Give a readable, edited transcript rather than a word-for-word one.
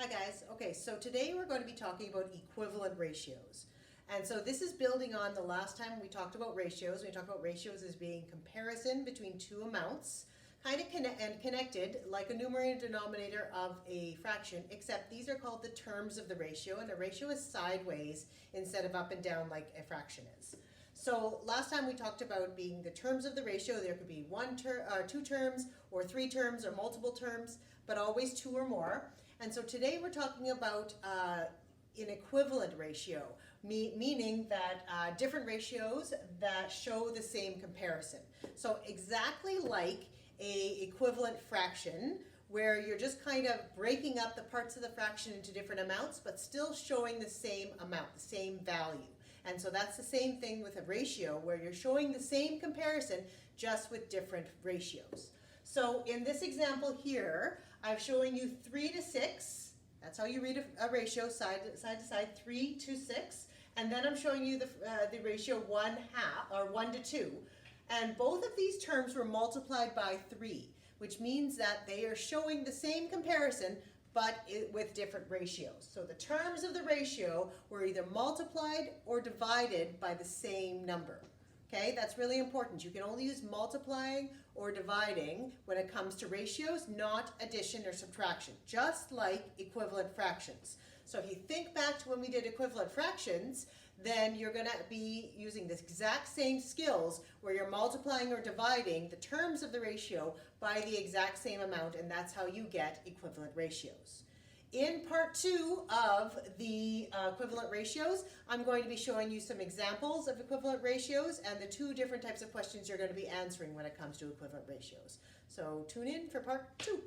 Hi guys. Okay, so today we're going to be talking about equivalent ratios. And so this is building on the last time we talked about ratios. We talked about ratios as being comparison between two amounts, kind of connected like a numerator and denominator of a fraction, except these are called the terms of the ratio, and a ratio is sideways instead of up and down like a fraction is. So last time we talked about being the terms of the ratio. There could be two terms, or three terms, or multiple terms, but always two or more. And so today we're talking about an equivalent ratio, meaning that different ratios that show the same comparison. So exactly like a equivalent fraction, where you're just kind of breaking up the parts of the fraction into different amounts, but still showing the same amount, the same value. And so that's the same thing with a ratio, where you're showing the same comparison, just with different ratios. So in this example here, I'm showing you 3 to 6. That's how you read a ratio, side to side, 3 to 6. And then I'm showing you the ratio 1/2, or 1 to 2. And both of these terms were multiplied by 3, which means that they are showing the same comparison, but with different ratios. So the terms of the ratio were either multiplied or divided by the same number. Okay, that's really important. You can only use multiplying or dividing when it comes to ratios, not addition or subtraction, just like equivalent fractions. So if you think back to when we did equivalent fractions, then you're going to be using the exact same skills where you're multiplying or dividing the terms of the ratio by the exact same amount, and that's how you get equivalent ratios. In part 2 of the equivalent ratios, I'm going to be showing you some examples of equivalent ratios and the two different types of questions you're going to be answering when it comes to equivalent ratios. So tune in for part 2.